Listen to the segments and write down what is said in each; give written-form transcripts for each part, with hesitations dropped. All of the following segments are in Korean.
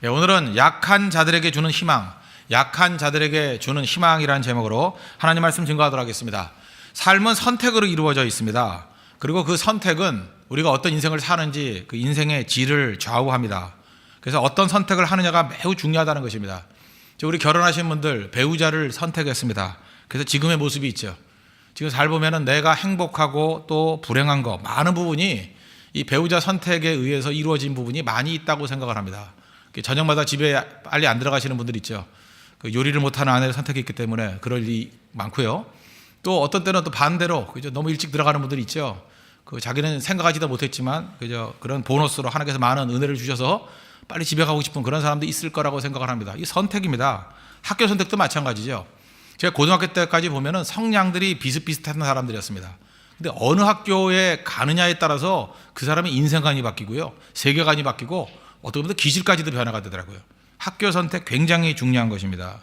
오늘은 약한 자들에게 주는 희망, 약한 자들에게 주는 희망이라는 제목으로 하나님 말씀 증거하도록 하겠습니다. 삶은 선택으로 이루어져 있습니다. 그리고 그 선택은 우리가 어떤 인생을 사는지 그 인생의 질을 좌우합니다. 그래서 어떤 선택을 하느냐가 매우 중요하다는 것입니다. 우리 결혼하신 분들 배우자를 선택했습니다. 그래서 지금의 모습이 있죠. 지금 잘 보면은 내가 행복하고 또 불행한 거 많은 부분이 이 배우자 선택에 의해서 이루어진 부분이 많이 있다고 생각을 합니다. 저녁마다 집에 빨리 안 들어가시는 분들 있죠. 요리를 못하는 아내를 선택했기 때문에 그럴 일이 많고요. 또 어떤 때는 또 반대로 그죠? 너무 일찍 들어가는 분들이 있죠. 자기는 생각하지도 못했지만 그죠? 그런 보너스로 하나님께서 많은 은혜를 주셔서 빨리 집에 가고 싶은 그런 사람도 있을 거라고 생각을 합니다. 이 선택입니다. 학교 선택도 마찬가지죠. 제가 고등학교 때까지 보면은 성향들이 비슷비슷한 사람들이었습니다. 근데 어느 학교에 가느냐에 따라서 그 사람의 인생관이 바뀌고요, 세계관이 바뀌고 어떻게 보면 기질까지도 변화가 되더라고요. 학교 선택 굉장히 중요한 것입니다.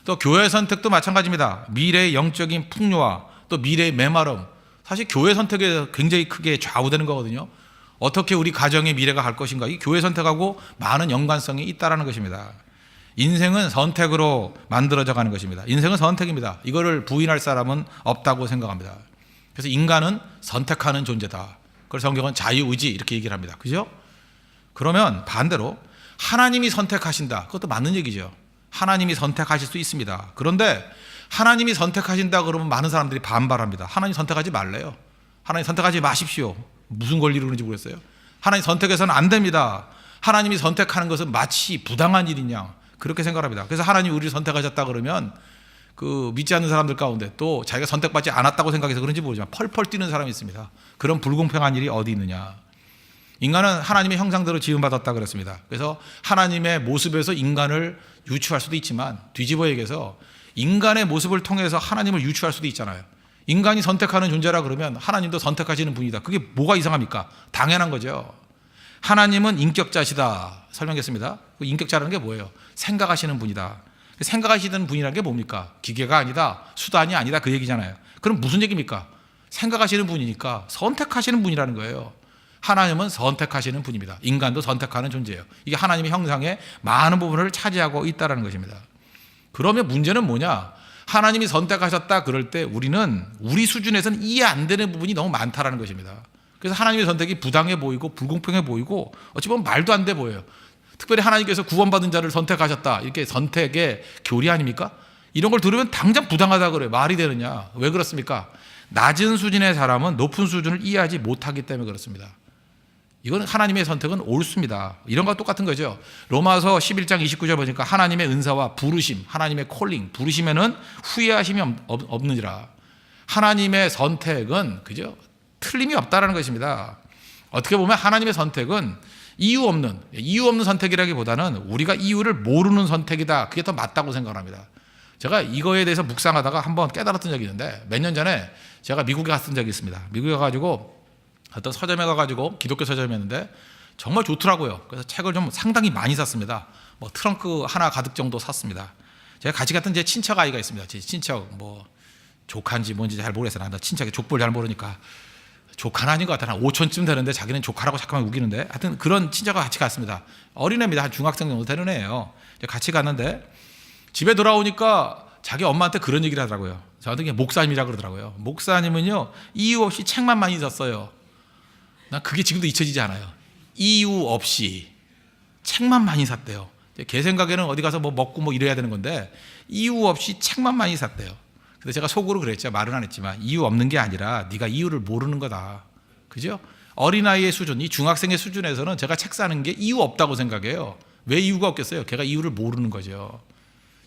또 교회 선택도 마찬가지입니다. 미래의 영적인 풍요와 또 미래의 메마름, 사실 교회 선택에 굉장히 크게 좌우되는 거거든요. 어떻게 우리 가정의 미래가 갈 것인가, 이 교회 선택하고 많은 연관성이 있다는 것입니다. 인생은 선택으로 만들어져 가는 것입니다. 인생은 선택입니다. 이거를 부인할 사람은 없다고 생각합니다. 그래서 인간은 선택하는 존재다. 그래서 성경은 자유의지 이렇게 얘기를 합니다. 그죠? 그러면 반대로 하나님이 선택하신다. 그것도 맞는 얘기죠. 하나님이 선택하실 수 있습니다. 그런데 하나님이 선택하신다 그러면 많은 사람들이 반발합니다. 하나님 선택하지 말래요. 하나님 선택하지 마십시오. 무슨 권리로 그런지 모르겠어요. 하나님 선택해서는 안 됩니다. 하나님이 선택하는 것은 마치 부당한 일이냐 그렇게 생각합니다. 그래서 하나님이 우리를 선택하셨다 그러면 믿지 않는 사람들 가운데 또 자기가 선택받지 않았다고 생각해서 그런지 모르지만 펄펄 뛰는 사람이 있습니다. 그런 불공평한 일이 어디 있느냐. 인간은 하나님의 형상대로 지음받았다 그랬습니다. 그래서 하나님의 모습에서 인간을 유추할 수도 있지만 뒤집어 얘기해서 인간의 모습을 통해서 하나님을 유추할 수도 있잖아요. 인간이 선택하는 존재라 그러면 하나님도 선택하시는 분이다. 그게 뭐가 이상합니까? 당연한 거죠. 하나님은 인격자시다 설명했습니다. 인격자라는 게 뭐예요? 생각하시는 분이다. 생각하시는 분이라는 게 뭡니까? 기계가 아니다, 수단이 아니다, 그 얘기잖아요. 그럼 무슨 얘기입니까? 생각하시는 분이니까 선택하시는 분이라는 거예요. 하나님은 선택하시는 분입니다. 인간도 선택하는 존재예요. 이게 하나님의 형상의 많은 부분을 차지하고 있다는 것입니다. 그러면 문제는 뭐냐? 하나님이 선택하셨다 그럴 때 우리는 우리 수준에서는 이해 안 되는 부분이 너무 많다는 것입니다. 그래서 하나님의 선택이 부당해 보이고 불공평해 보이고 어찌 보면 말도 안 돼 보여요. 특별히 하나님께서 구원받은 자를 선택하셨다, 이렇게 선택의 교리 아닙니까? 이런 걸 들으면 당장 부당하다 그래요. 말이 되느냐? 왜 그렇습니까? 낮은 수준의 사람은 높은 수준을 이해하지 못하기 때문에 그렇습니다. 이거는 하나님의 선택은 옳습니다. 이런 것과 똑같은 거죠. 로마서 11장 29절 보니까 하나님의 은사와 부르심, 하나님의 콜링, 부르심에는 후회하심이 없느니라. 하나님의 선택은 그죠? 틀림이 없다라는 것입니다. 어떻게 보면 하나님의 선택은 이유 없는 선택이라기보다는 우리가 이유를 모르는 선택이다. 그게 더 맞다고 생각합니다. 제가 이거에 대해서 묵상하다가 한번 깨달았던 적이 있는데 몇 년 전에 제가 미국에 갔던 적이 있습니다. 미국에 가가지고 어떤 서점에 가가지고 기독교 서점이었는데 정말 좋더라고요. 그래서 책을 좀 상당히 많이 샀습니다. 트렁크 하나 가득 정도 샀습니다. 제가 같이 갔던 제 친척 아이가 있습니다. 제 친척 조카인지 뭔지 잘 모르겠어요. 나 친척의 족보를 잘 모르니까 조카는 아닌 것 같아요. 한 5촌쯤 되는데 자기는 조카라고 잠깐만 우기는데 하여튼 그런 친척과 같이 갔습니다. 어린애입니다. 한 중학생 정도 되는 애예요. 같이 갔는데 집에 돌아오니까 자기 엄마한테 그런 얘기를 하더라고요. 저한테 목사님이라 그러더라고요. 목사님은요 이유 없이 책만 많이 샀어요. 난 그게 지금도 잊혀지지 않아요. 이유 없이 책만 많이 샀대요. 걔 생각에는 어디 가서 먹고 이래야 되는 건데 이유 없이 책만 많이 샀대요. 근데 제가 속으로 그랬죠. 말은 안 했지만 이유 없는 게 아니라 네가 이유를 모르는 거다. 그죠? 어린아이의 수준, 이 중학생의 수준에서는 제가 책 사는 게 이유 없다고 생각해요. 왜 이유가 없겠어요? 걔가 이유를 모르는 거죠.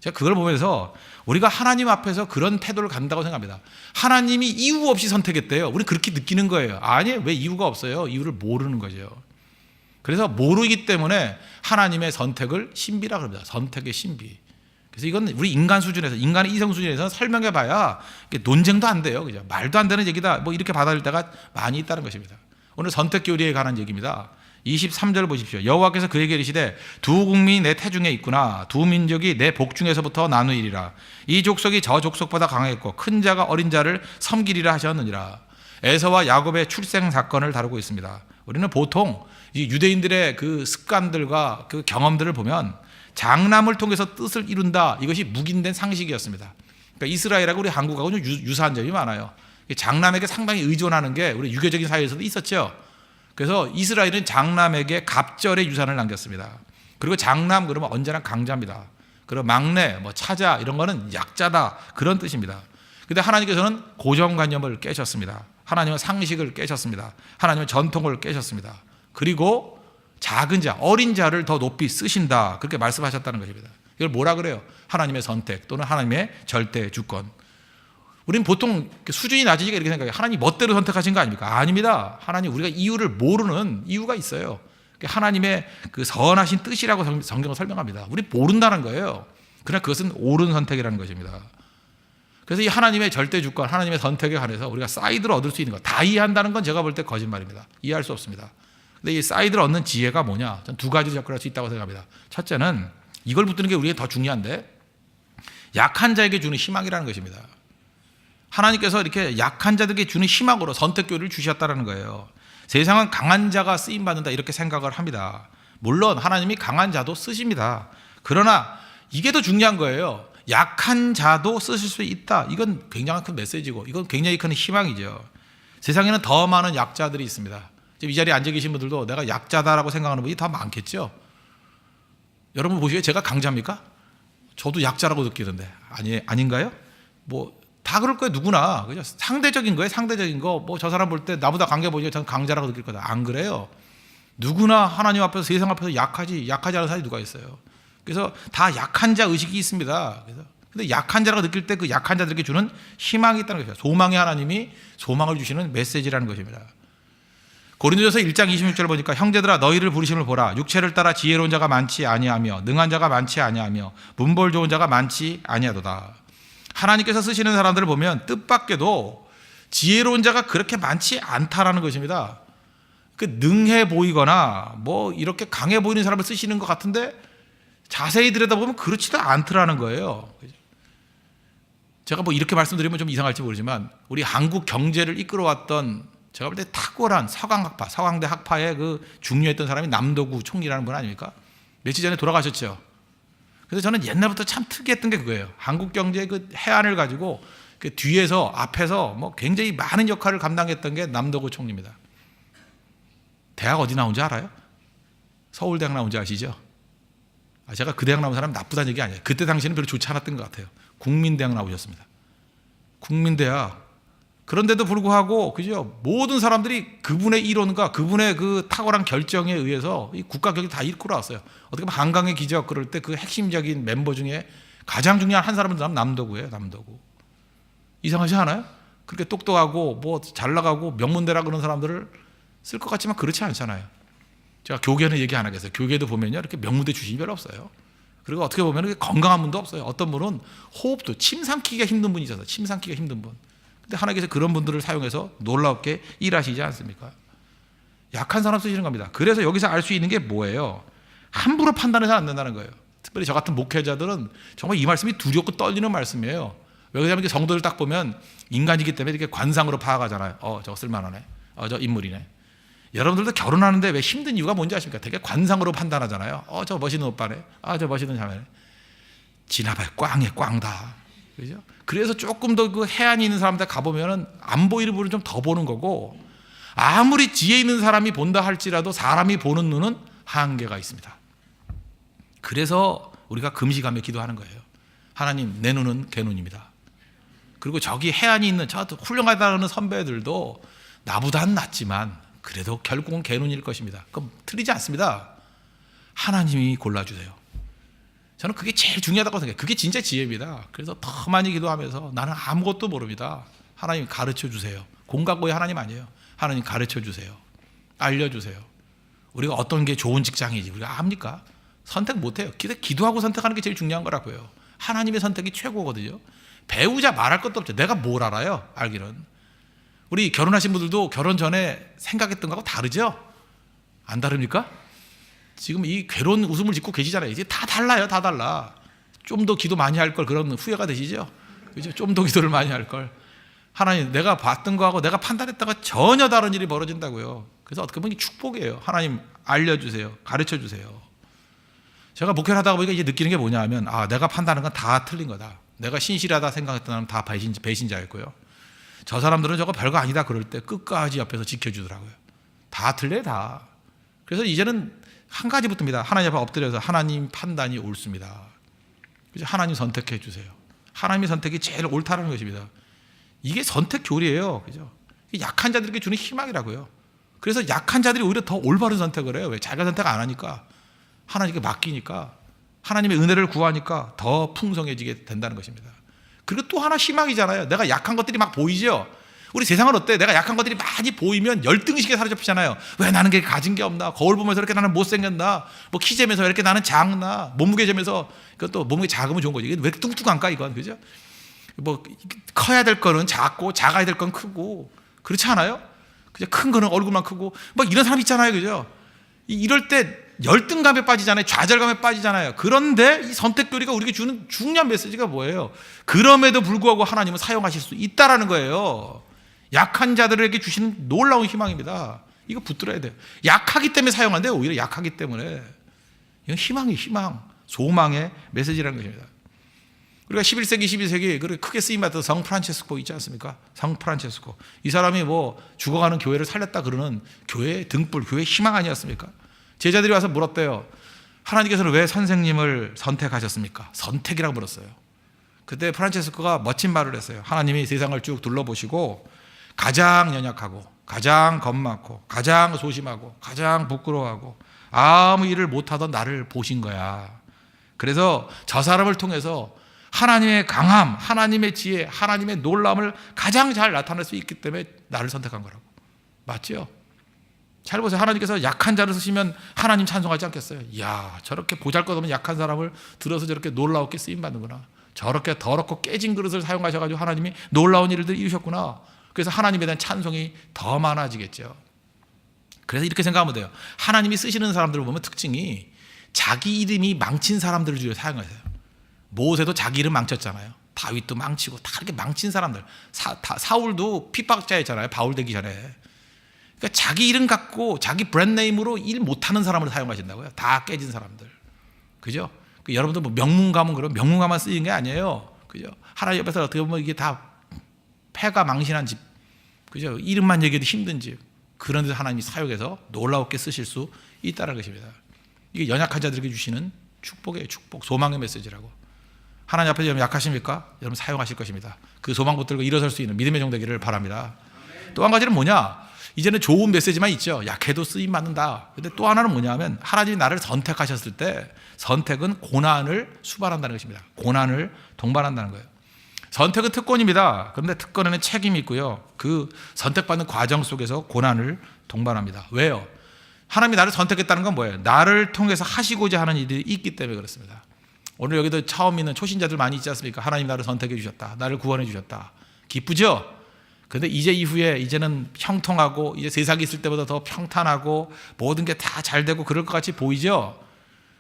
제가 그걸 보면서 우리가 하나님 앞에서 그런 태도를 갖는다고 생각합니다. 하나님이 이유 없이 선택했대요. 우리 그렇게 느끼는 거예요. 아니에요. 왜 이유가 없어요? 이유를 모르는 거죠. 그래서 모르기 때문에 하나님의 선택을 신비라고 합니다. 선택의 신비. 그래서 이건 우리 인간 수준에서, 인간의 이성 수준에서 설명해 봐야 논쟁도 안 돼요. 그죠? 말도 안 되는 얘기다. 이렇게 받아들일 때가 많이 있다는 것입니다. 오늘 선택 교리에 관한 얘기입니다. 23절 보십시오. 여호와께서 그에게 이르시되 두 국민이 내 태중에 있구나. 두 민족이 내 복중에서부터 나누이리라. 이 족속이 저 족속보다 강하겠고 큰 자가 어린 자를 섬기리라 하셨느니라. 에서와 야곱의 출생 사건을 다루고 있습니다. 우리는 보통 이 유대인들의 그 습관들과 그 경험들을 보면 장남을 통해서 뜻을 이룬다, 이것이 묵인된 상식이었습니다. 그러니까 이스라엘하고 우리 한국하고 좀 유사한 점이 많아요. 장남에게 상당히 의존하는 게 우리 유교적인 사회에서도 있었죠. 그래서 이스라엘은 장남에게 갑절의 유산을 남겼습니다. 그리고 장남 그러면 언제나 강자입니다. 그리고 막내, 차자 이런 거는 약자다, 그런 뜻입니다. 근데 하나님께서는 고정관념을 깨셨습니다. 하나님은 상식을 깨셨습니다. 하나님은 전통을 깨셨습니다. 그리고 작은 자, 어린 자를 더 높이 쓰신다, 그렇게 말씀하셨다는 것입니다. 이걸 뭐라 그래요? 하나님의 선택 또는 하나님의 절대 주권. 우리는 보통 수준이 낮으니까 이렇게 생각해요. 하나님 멋대로 선택하신 거 아닙니까? 아닙니다. 하나님, 우리가 이유를 모르는 이유가 있어요. 하나님의 그 선하신 뜻이라고 성경은 설명합니다. 우리 모른다는 거예요. 그러나 그것은 옳은 선택이라는 것입니다. 그래서 이 하나님의 절대 주권, 하나님의 선택에 관해서 우리가 사이드를 얻을 수 있는 것, 다 이해한다는 건 제가 볼 때 거짓말입니다. 이해할 수 없습니다. 근데 이 사이드를 얻는 지혜가 뭐냐? 저는 두 가지로 접근할 수 있다고 생각합니다. 첫째는 이걸 붙드는 게 우리에게 더 중요한데, 약한 자에게 주는 희망이라는 것입니다. 하나님께서 이렇게 약한 자들에게 주는 희망으로 선택교회를 주셨다는 거예요. 세상은 강한 자가 쓰임받는다, 이렇게 생각을 합니다. 물론 하나님이 강한 자도 쓰십니다. 그러나 이게 더 중요한 거예요. 약한 자도 쓰실 수 있다. 이건 굉장히 큰 메시지고, 이건 굉장히 큰 희망이죠. 세상에는 더 많은 약자들이 있습니다. 지금 이 자리에 앉아 계신 분들도 내가 약자다라고 생각하는 분이 더 많겠죠. 여러분 보시기에 제가 강자입니까? 저도 약자라고 느끼던데 아닌가요? 다 그럴 거예요. 누구나. 그죠? 상대적인 거예요. 상대적인 거. 저 사람 볼 때 나보다 강해 보이니까 저는 강자라고 느낄 거다. 안 그래요. 누구나 하나님 앞에서, 세상 앞에서 약하지 않은 사람이 누가 있어요. 그래서 다 약한 자 의식이 있습니다. 근데 약한 자라고 느낄 때 그 약한 자들에게 주는 희망이 있다는 것이죠. 소망의 하나님이 소망을 주시는 메시지라는 것입니다. 고린도전서 1장 26절 보니까 형제들아 너희를 부르심을 보라. 육체를 따라 지혜로운 자가 많지 아니하며 능한 자가 많지 아니하며 문벌 좋은 자가 많지 아니하도다. 하나님께서 쓰시는 사람들을 보면 뜻밖에도 지혜로운 자가 그렇게 많지 않다라는 것입니다. 능해 보이거나 이렇게 강해 보이는 사람을 쓰시는 것 같은데 자세히 들여다보면 그렇지도 않더라는 거예요. 제가 이렇게 말씀드리면 좀 이상할지 모르지만 우리 한국 경제를 이끌어왔던, 제가 볼 때 탁월한 서강학파, 서강대 학파의 그 중요했던 사람이 남도구 총리라는 분 아닙니까? 며칠 전에 돌아가셨죠. 그래서 저는 옛날부터 참 특이했던 게 그거예요. 한국 경제의 그 해안을 가지고 그 뒤에서 앞에서 굉장히 많은 역할을 감당했던 게 남도구 총리입니다. 대학 어디 나온지 알아요? 서울대학 나온지 아시죠? 제가 그 대학 나온 사람 나쁘다는 얘기 아니에요. 그때 당시에는 별로 좋지 않았던 것 같아요. 국민대학 나오셨습니다. 국민대학. 그런데도 불구하고 그죠? 모든 사람들이 그분의 이론과 그분의 그 탁월한 결정에 의해서 이 국가 경제 다 이끌어왔어요. 어떻게 보면 한강의 기적 그럴 때 그 핵심적인 멤버 중에 가장 중요한 한 사람은 남도구예요. 남도구. 이상하지 않아요? 그렇게 똑똑하고 잘 나가고 명문대라 그런 사람들을 쓸 것 같지만 그렇지 않잖아요. 제가 교계는 얘기 안 하겠어요. 교계도 보면요, 이렇게 명문대 출신이 별로 없어요. 그리고 어떻게 보면 건강한 분도 없어요. 어떤 분은 호흡도 침 삼키기가 힘든 분이 있어서 침 삼키기가 힘든 분. 근데 하나님께서 그런 분들을 사용해서 놀랍게 일하시지 않습니까? 약한 사람 쓰시는 겁니다. 그래서 여기서 알 수 있는 게 뭐예요? 함부로 판단해서 안 된다는 거예요. 특별히 저 같은 목회자들은 정말 이 말씀이 두렵고 떨리는 말씀이에요. 왜 그러냐면 성도들 딱 보면 인간이기 때문에 이렇게 관상으로 파악하잖아요. 저거 쓸만하네. 저 인물이네. 여러분들도 결혼하는데 왜 힘든 이유가 뭔지 아십니까? 되게 관상으로 판단하잖아요. 저 멋있는 오빠네. 저 멋있는 자매네. 지나봐요. 꽝에 꽝다. 그죠? 그래서 조금 더 그 해안이 있는 사람들 가보면은 안 보이는 부분을 좀 더 보는 거고, 아무리 지혜 있는 사람이 본다 할지라도 사람이 보는 눈은 한계가 있습니다. 그래서 우리가 금식하며 기도하는 거예요. 하나님, 내 눈은 개 눈입니다. 그리고 저기 해안이 있는 저 훌륭하다는 선배들도 나보다는 낫지만 그래도 결국은 개 눈일 것입니다. 그럼 틀리지 않습니다. 하나님이 골라주세요. 저는 그게 제일 중요하다고 생각해요. 그게 진짜 지혜입니다. 그래서 더 많이 기도하면서 나는 아무것도 모릅니다. 하나님 가르쳐 주세요. 공각고의 하나님 아니에요. 하나님 가르쳐 주세요. 알려주세요. 우리가 어떤 게 좋은 직장이지 우리가 압니까? 선택 못해요. 기도하고 선택하는 게 제일 중요한 거라고요. 하나님의 선택이 최고거든요. 배우자 말할 것도 없죠. 내가 뭘 알아요? 알기는. 우리 결혼하신 분들도 결혼 전에 생각했던 거하고 다르죠? 안 다릅니까? 지금 이 괴로운 웃음을 짓고 계시잖아요. 이제 다 달라요. 다 달라. 좀 더 기도 많이 할 걸, 그런 후회가 되시죠? 그죠? 좀 더 기도를 많이 할 걸. 하나님, 내가 봤던 거하고 내가 판단했다가 전혀 다른 일이 벌어진다고요. 그래서 어떻게 보면 축복이에요. 하나님 알려주세요. 가르쳐주세요. 제가 목회를 하다가 보니까 이제 느끼는 게 뭐냐 하면, 내가 판단하는 건 다 틀린 거다. 내가 신실하다 생각했던 사람은 다 배신자였고요. 저 사람들은 저거 별거 아니다 그럴 때 끝까지 옆에서 지켜주더라고요. 다 틀려요, 다. 그래서 이제는 한 가지 붙습니다. 하나님 앞에 엎드려서 하나님 판단이 옳습니다. 그래서 하나님 선택해 주세요. 하나님의 선택이 제일 옳다는 것입니다. 이게 선택 교리예요. 그죠? 약한 자들에게 주는 희망이라고요. 그래서 약한 자들이 오히려 더 올바른 선택을 해요. 왜? 자기가 선택 안 하니까. 하나님께 맡기니까. 하나님의 은혜를 구하니까 더 풍성해지게 된다는 것입니다. 그리고 또 하나 희망이잖아요. 내가 약한 것들이 막 보이죠. 우리 세상은 어때? 내가 약한 것들이 많이 보이면 열등식에 사로잡히잖아요. 왜 나는 게 가진 게 없나? 거울 보면서 이렇게 나는 못생겼나? 뭐 키 재면서 이렇게 나는 작나? 몸무게 재면서, 그것도 몸무게 작으면 좋은 거지. 왜 뚱뚱한가 이건, 그죠? 뭐 커야 될 거는 작고 작아야 될 건 크고, 그렇지 않아요? 그죠? 큰 거는 얼굴만 크고, 막 이런 사람 있잖아요, 그죠? 이럴 때 열등감에 빠지잖아요. 좌절감에 빠지잖아요. 그런데 이 선택교리가 우리에게 주는 중요한 메시지가 뭐예요? 그럼에도 불구하고 하나님은 사용하실 수 있다라는 거예요. 약한 자들에게 주시는 놀라운 희망입니다. 이거 붙들어야 돼요. 약하기 때문에 사용한대요. 오히려 약하기 때문에. 이건 희망이에요. 희망. 소망의 메시지라는 것입니다. 우리가 11세기, 12세기 그렇게 크게 쓰임받던 성 프란체스코 있지 않습니까? 성 프란체스코. 이 사람이 뭐 죽어가는 교회를 살렸다 그러는 교회의 등불, 교회의 희망 아니었습니까? 제자들이 와서 물었대요. 하나님께서는 왜 선생님을 선택하셨습니까? 선택이라고 물었어요. 그때 프란체스코가 멋진 말을 했어요. 하나님이 세상을 쭉 둘러보시고 가장 연약하고 가장 겁많고 가장 소심하고 가장 부끄러워하고 아무 일을 못하던 나를 보신 거야. 그래서 저 사람을 통해서 하나님의 강함, 하나님의 지혜, 하나님의 놀라움을 가장 잘 나타낼 수 있기 때문에 나를 선택한 거라고. 맞죠? 잘 보세요. 하나님께서 약한 자를 쓰시면 하나님 찬송하지 않겠어요? 이야, 저렇게 보잘것없는 약한 사람을 들어서 저렇게 놀라웠게 쓰임받는구나. 저렇게 더럽고 깨진 그릇을 사용하셔가지고 하나님이 놀라운 일을 이루셨구나. 그래서 하나님에 대한 찬송이 더 많아지겠죠. 그래서 이렇게 생각하면 돼요. 하나님이 쓰시는 사람들을 보면 특징이 자기 이름이 망친 사람들을 주로 사용하세요. 모세도 자기 이름 망쳤잖아요. 다윗도 망치고 다 이렇게 망친 사람들. 사울도 핍박자였잖아요. 바울 되기 전에. 그러니까 자기 이름 갖고 자기 브랜드네임으로 일 못하는 사람을 사용하신다고요. 다 깨진 사람들. 그죠? 여러분들 뭐 명문 가문 그런 명문 가만 쓰이는 게 아니에요. 그죠? 하나님 옆에서 어떻게 보면 이게 다 패가 망신한 집. 그죠? 이름만 얘기해도 힘든 집. 그런 데서 하나님이 사역해서 놀라웠게 쓰실 수 있다는 것입니다. 이게 연약한 자들에게 주시는 축복이에요. 축복. 소망의 메시지라고. 하나님 앞에서 여러분 약하십니까? 여러분 사용하실 것입니다. 그 소망 붙들고 일어설 수 있는 믿음의 종 되기를 바랍니다. 또 한 가지는 뭐냐? 이제는 좋은 메시지만 있죠. 약해도 쓰임 받는다. 근데 또 하나는 뭐냐 하면 하나님이 나를 선택하셨을 때 선택은 고난을 수반한다는 것입니다. 고난을 동반한다는 거예요. 선택은 특권입니다. 그런데 특권에는 책임이 있고요. 그 선택받는 과정 속에서 고난을 동반합니다. 왜요? 하나님이 나를 선택했다는 건 뭐예요? 나를 통해서 하시고자 하는 일이 있기 때문에 그렇습니다. 오늘 여기도 처음 있는 초신자들 많이 있지 않습니까? 하나님 나를 선택해 주셨다. 나를 구원해 주셨다. 기쁘죠? 그런데 이제 이후에 이제는 형통하고 이제 세상에 있을 때보다 더 평탄하고 모든 게 다 잘 되고 그럴 것 같이 보이죠?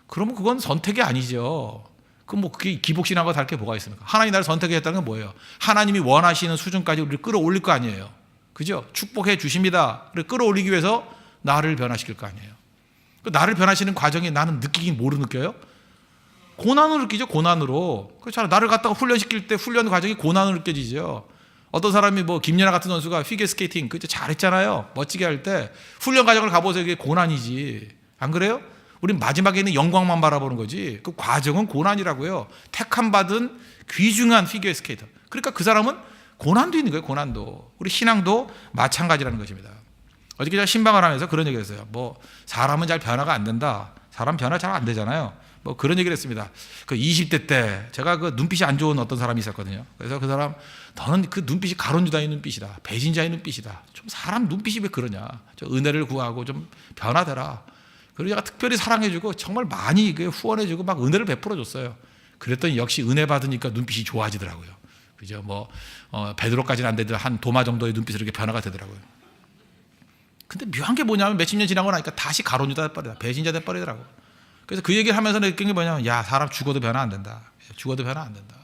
그러면 그건 선택이 아니죠. 그럼 뭐 그게 기복신앙과 다를 게 뭐가 있습니까? 하나님이 나를 선택했다는 건 뭐예요? 하나님이 원하시는 수준까지 우리를 끌어올릴 거 아니에요. 그죠? 축복해 주십니다. 끌어올리기 위해서 나를 변화시킬 거 아니에요. 나를 변화시키는 과정이 나는 느끼긴 뭐로 느껴요? 고난으로 느끼죠. 고난으로. 그렇잖아요. 나를 갖다가 훈련시킬 때 훈련 과정이 고난으로 느껴지죠. 어떤 사람이 뭐 김연아 같은 선수가 피겨스케이팅 그때 잘했잖아요. 멋지게 할 때 훈련 과정을 가보세요. 이게 고난이지. 안 그래요? 우린 마지막에 있는 영광만 바라보는 거지. 그 과정은 고난이라고요. 택함 받은 귀중한 피겨스케이터. 그러니까 그 사람은 고난도 있는 거예요. 고난도. 우리 신앙도 마찬가지라는 것입니다. 어저께 제가 신방을 하면서 그런 얘기를 했어요. 뭐 사람은 잘 변화가 안 된다. 사람 변화 잘 안 되잖아요. 뭐 그런 얘기를 했습니다. 그 20대 때 제가 그 눈빛이 안 좋은 어떤 사람이 있었거든요. 그래서 그 사람 너는 그 눈빛이 가론유다의 눈빛이다. 배신자의 눈빛이다. 좀 사람 눈빛이 왜 그러냐. 좀 은혜를 구하고 좀 변화되라. 그리고 제가 특별히 사랑해주고 정말 많이 후원해주고 막 은혜를 베풀어줬어요. 그랬더니 역시 은혜 받으니까 눈빛이 좋아지더라고요. 그죠? 뭐 베드로까지는 안 되더라도 한 도마 정도의 눈빛으로 이렇게 변화가 되더라고요. 근데 묘한 게 뭐냐면 몇십 년 지나고 나니까 다시 가론유다 돼버리더라. 배신자 돼버리더라고. 그래서 그 얘기를 하면서 느낀 게 뭐냐면 야 사람 죽어도 변화 안 된다. 죽어도 변화 안 된다.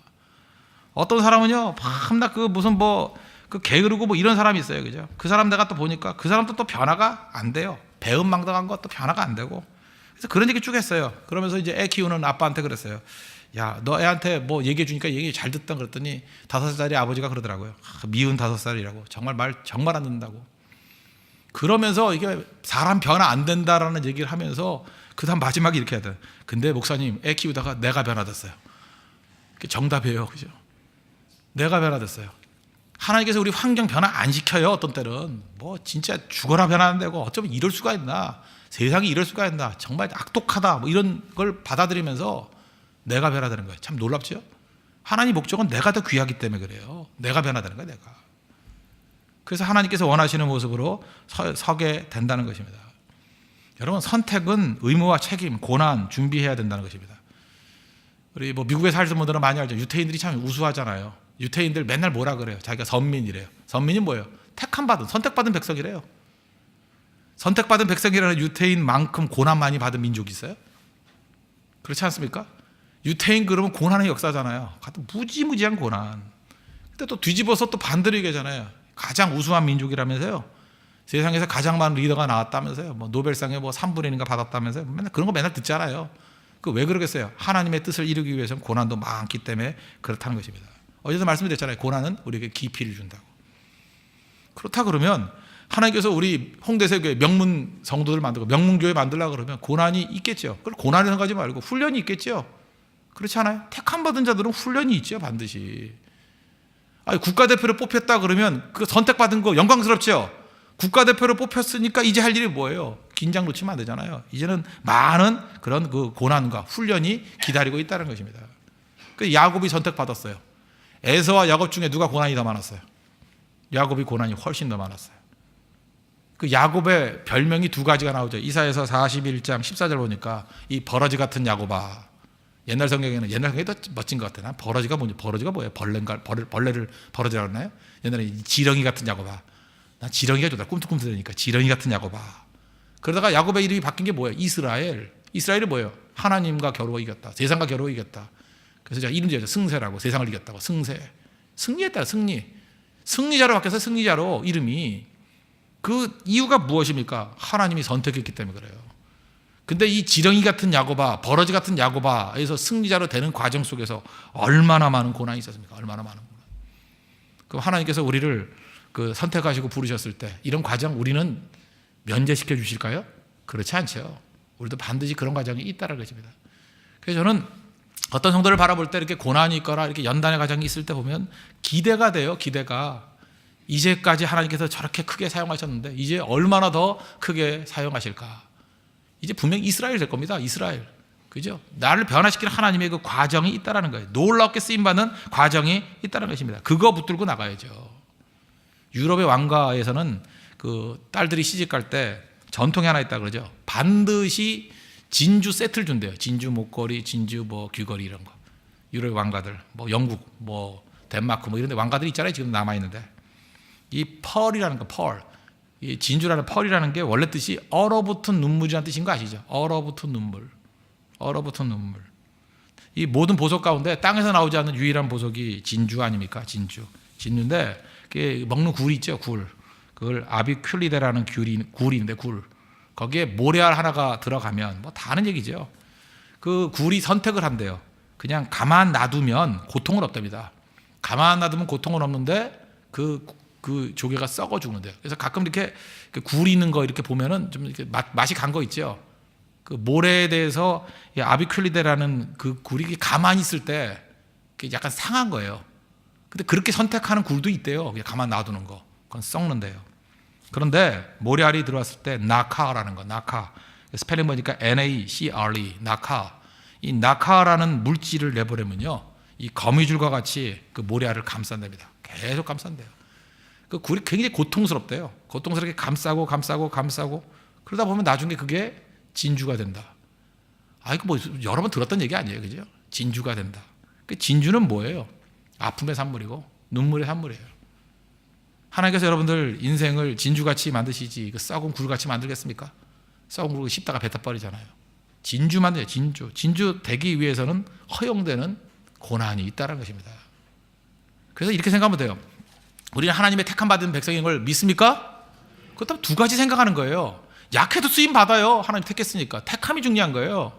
어떤 사람은요 밤낮 그 무슨 뭐 그 게으르고 뭐 이런 사람이 있어요, 그죠? 그 사람 내가 또 보니까 그 사람도 또 변화가 안 돼요. 배은망덕한 것도 변화가 안 되고. 그래서 그런 얘기 쭉 했어요. 그러면서 이제 애 키우는 아빠한테 그랬어요. 야, 너 애한테 뭐 얘기해 주니까 얘기 잘 듣다 그랬더니 5살짜리 아버지가 그러더라고요. 미운 5살이라고. 정말 말 정말 안 듣는다고. 그러면서 이게 사람 변화 안 된다라는 얘기를 하면서 그다음 마지막에 이렇게 하더라고요. 근데 목사님, 애 키우다가 내가 변화됐어요. 그게 정답이에요, 그죠? 내가 변화됐어요. 하나님께서 우리 환경 변화 안 시켜요. 어떤 때는 뭐 진짜 죽어라 변화 안 되고 어쩌면 이럴 수가 있나, 세상이 이럴 수가 있나, 정말 악독하다 뭐 이런 걸 받아들이면서 내가 변화되는 거예요. 참 놀랍죠? 하나님 목적은 내가 더 귀하기 때문에 그래요. 내가 변화되는 거야, 내가. 그래서 하나님께서 원하시는 모습으로 서게 된다는 것입니다. 여러분, 선택은 의무와 책임, 고난, 준비해야 된다는 것입니다. 우리 뭐 미국에 사시는 분들은 많이 알죠. 유태인들이 참 우수하잖아요. 유태인들 맨날 뭐라 그래요? 자기가 선민이래요. 선민이 뭐예요? 택함받은, 선택받은 백성이래요. 선택받은 백성이라는 유태인만큼 고난 많이 받은 민족이 있어요? 그렇지 않습니까? 유태인 그러면 고난의 역사잖아요. 무지무지한 고난. 근데 또 뒤집어서 또 반대로 얘기하잖아요. 가장 우수한 민족이라면서요. 세상에서 가장 많은 리더가 나왔다면서요. 뭐 노벨상에 뭐 3분의 1인가 받았다면서요. 맨날 그런 거 맨날 듣잖아요. 그 왜 그러겠어요? 하나님의 뜻을 이루기 위해서는 고난도 많기 때문에 그렇다는 것입니다. 어제도 말씀드렸잖아요. 고난은 우리에게 깊이를 준다고. 그렇다 그러면 하나님께서 우리 홍대세교회 명문 성도들 만들고 명문교회 만들려고 그러면 고난이 있겠죠. 그걸 고난이 생각하지 말고 훈련이 있겠죠. 그렇지 않아요? 택함받은 자들은 훈련이 있죠, 반드시. 아니, 국가대표를 뽑혔다 그러면 그 선택받은 거 영광스럽죠. 국가대표를 뽑혔으니까 이제 할 일이 뭐예요? 긴장 놓치면 안 되잖아요. 이제는 많은 그런 그 고난과 훈련이 기다리고 있다는 것입니다. 그 야곱이 선택받았어요. 에서와 야곱 중에 누가 고난이 더 많았어요? 야곱이 고난이 훨씬 더 많았어요. 그 야곱의 별명이 두 가지가 나오죠. 이사야서 41장 14절 보니까 이 버러지 같은 야곱아. 옛날 성경에는 더 멋진 것 같아요. 난 버러지가 뭔지, 버러지가 뭐예요? 벌레를 버러지라고 하나요? 옛날에 지렁이 같은 야곱아. 난 지렁이가 좋다. 꿈틀꿈틀하니까 지렁이 같은 야곱아. 그러다가 야곱의 이름이 바뀐 게 뭐예요? 이스라엘. 이스라엘이 뭐예요? 하나님과 겨루어 이겼다. 세상과 겨루어 이겼다. 그래서 제가 이름 지었죠. 승세라고. 세상을 이겼다고. 승세. 승리했다. 승리. 승리자로 바뀌어서 승리자로 이름이. 그 이유가 무엇입니까? 하나님이 선택했기 때문에 그래요. 근데 이 지렁이 같은 야곱아, 버러지 같은 야곱아에서 승리자로 되는 과정 속에서 얼마나 많은 고난이 있었습니까? 얼마나 많은 고난. 그럼 하나님께서 우리를 그 선택하시고 부르셨을 때 이런 과정 우리는 면제시켜 주실까요? 그렇지 않죠. 우리도 반드시 그런 과정이 있다는 것입니다. 그래서 저는 어떤 성도를 바라볼 때 이렇게 고난이 있거나 이렇게 연단의 과정이 있을 때 보면 기대가 돼요. 기대가. 이제까지 하나님께서 저렇게 크게 사용하셨는데 이제 얼마나 더 크게 사용하실까? 이제 분명히 이스라엘 될 겁니다. 이스라엘. 그죠? 나를 변화시키는 하나님의 그 과정이 있다는 거예요. 놀랍게 쓰임받는 과정이 있다는 것입니다. 그거 붙들고 나가야죠. 유럽의 왕가에서는 그 딸들이 시집갈 때 전통이 하나 있다 그러죠. 반드시 진주 세트를 준대요. 진주 목걸이, 진주 뭐 귀걸이 이런 거. 유럽의 왕가들, 뭐 영국, 뭐 덴마크 뭐 이런 데 왕가들이 있잖아요. 지금 남아있는데. 이 펄이라는 거, 펄. 이 진주라는 펄이라는 게 원래 뜻이 얼어붙은 눈물이라는 뜻인 거 아시죠? 얼어붙은 눈물. 얼어붙은 눈물. 이 모든 보석 가운데 땅에서 나오지 않는 유일한 보석이 진주 아닙니까? 진주. 진주인데 그게 먹는 굴이 있죠, 굴. 그걸 아비큘리데라는 굴이 있는데 굴. 거기에 모래알 하나가 들어가면 뭐 다 아는 얘기죠. 그 굴이 선택을 한대요. 그냥 가만 놔두면 고통은 없답니다. 가만 놔두면 고통은 없는데 그 조개가 썩어 죽는데요. 그래서 가끔 이렇게 굴 있는 거 이렇게 보면은 좀 이렇게 맛이 간 거 있죠. 그 모래에 대해서 아비큘리데라는 그 굴이 가만히 있을 때 약간 상한 거예요. 근데 그렇게 선택하는 굴도 있대요. 그냥 가만 놔두는 거. 그건 썩는데요. 그런데 모래알이 들어왔을 때 나카라는 거, 나카. 스펠링 보니까 NaCre, 나카. 이 나카라는 물질을 내보내면요, 이 거미줄과 같이 그 모래알을 감싼답니다. 계속 감싼대요. 그 굴이 굉장히 고통스럽대요. 고통스럽게 감싸고 그러다 보면 나중에 그게 진주가 된다. 아, 이거 뭐 여러 번 들었던 얘기 아니에요, 그죠? 진주가 된다. 그 진주는 뭐예요? 아픔의 산물이고 눈물의 산물이에요. 하나님께서 여러분들 인생을 진주같이 만드시지 그 썩은 굴같이 만들겠습니까? 썩은 굴 씹다가 뱉어버리잖아요. 진주 만들어요. 진주 되기 위해서는 허용되는 고난이 있다는 것입니다. 그래서 이렇게 생각하면 돼요. 우리는 하나님의 택함 받은 백성인 걸 믿습니까? 그렇다면 두 가지 생각하는 거예요. 약해도 쓰임 받아요. 하나님 택했으니까. 택함이 중요한 거예요.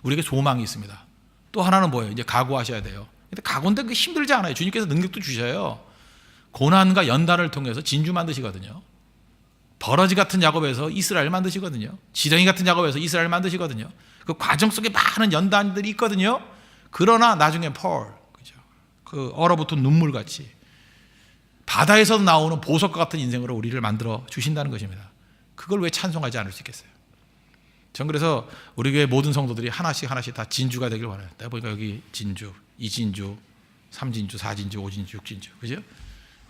우리에게 소망이 있습니다. 또 하나는 뭐예요? 이제 각오하셔야 돼요. 근데 각오인데 그게 힘들지 않아요. 주님께서 능력도 주셔요. 고난과 연단을 통해서 진주 만드시거든요. 버러지 같은 작업에서 이스라엘 만드시거든요. 지렁이 같은 작업에서 이스라엘 만드시거든요. 그 과정 속에 많은 연단들이 있거든요. 그러나 나중에 그죠? 그 얼어붙은 눈물같이 바다에서 나오는 보석과 같은 인생으로 우리를 만들어 주신다는 것입니다. 그걸 왜 찬송하지 않을 수 있겠어요? 전 그래서 우리 교회 모든 성도들이 하나씩 다 진주가 되길 원해요. 내가 보니까 여기 진주, 2진주, 3진주, 4진주, 5진주, 6진주, 그죠?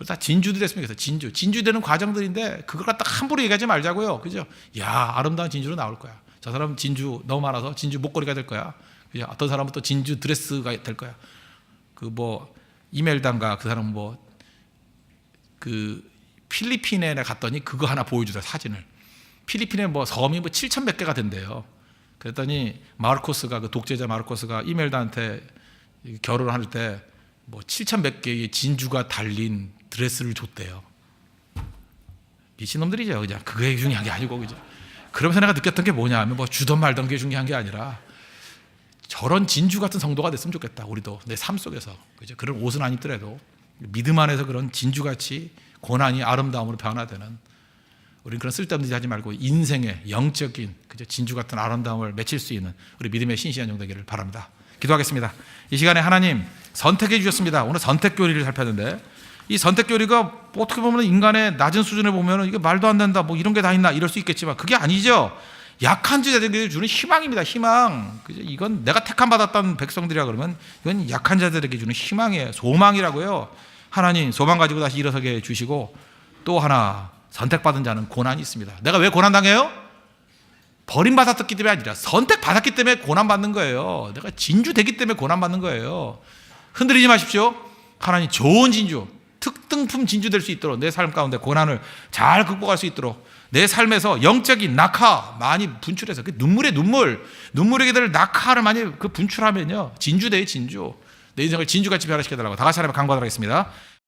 다 진주들 했으면 좋겠어요. 진주 되는 과정들인데 그걸 갖다 함부로 얘기하지 말자고요. 그죠? 야, 아름다운 진주로 나올 거야. 저 사람은 진주 너무 많아서 진주 목걸이가 될 거야. 그죠? 어떤 사람은 또 진주 드레스가 될 거야. 그 뭐 이멜단가 그 사람 그 필리핀에 갔더니 그거 하나 보여주더라, 사진을. 필리핀에 뭐 섬이 뭐 7,100 개가 된대요. 그랬더니 마르코스가, 그 독재자 마르코스가 이멜다한테 결혼할 때 뭐 7,100 개의 진주가 달린 드레스를 줬대요. 미친놈들이죠. 그냥 그게 중요한 게 아니고, 그죠? 그러면서 내가 느꼈던 게 뭐냐 하면 뭐 주던 말던 게 중요한 게 아니라 저런 진주 같은 성도가 됐으면 좋겠다. 우리도 내 삶 속에서, 그죠? 그런 옷은 안 입더라도 믿음 안에서 그런 진주같이 고난이 아름다움으로 변화되는, 우리는 그런 쓸데없는 짓 하지 말고 인생의 영적인, 그죠? 진주 같은 아름다움을 맺힐 수 있는 우리 믿음의 신실한 종 되기를 바랍니다. 기도하겠습니다. 이 시간에 하나님 선택해 주셨습니다. 오늘 선택 교리를 살폈는데, 이 선택 교리가 어떻게 보면 인간의 낮은 수준에 보면 이게 말도 안 된다, 뭐 이런 게 다 있나 이럴 수 있겠지만 그게 아니죠. 약한 자들에게 주는 희망입니다. 희망. 그죠? 이건 내가 택함 받았던 백성들이라 그러면 이건 약한 자들에게 주는 희망이에요. 소망이라고요. 하나님 소망 가지고 다시 일어서게 해주시고, 또 하나 선택받은 자는 고난이 있습니다. 내가 왜 고난당해요? 버림받았기 때문에 아니라 선택받았기 때문에 고난받는 거예요. 내가 진주 되기 때문에 고난받는 거예요. 흔들리지 마십시오. 하나님 좋은 진주, 특등품 진주 될 수 있도록 내 삶 가운데 고난을 잘 극복할 수 있도록 내 삶에서 영적인 낙하 많이 분출해서 그 눈물의 기들 낙하를 많이 그 분출하면요 진주 돼요. 진주. 내 인생을 진주같이 변화시켜달라고 다 같이 하나님 간구하도록 하겠습니다.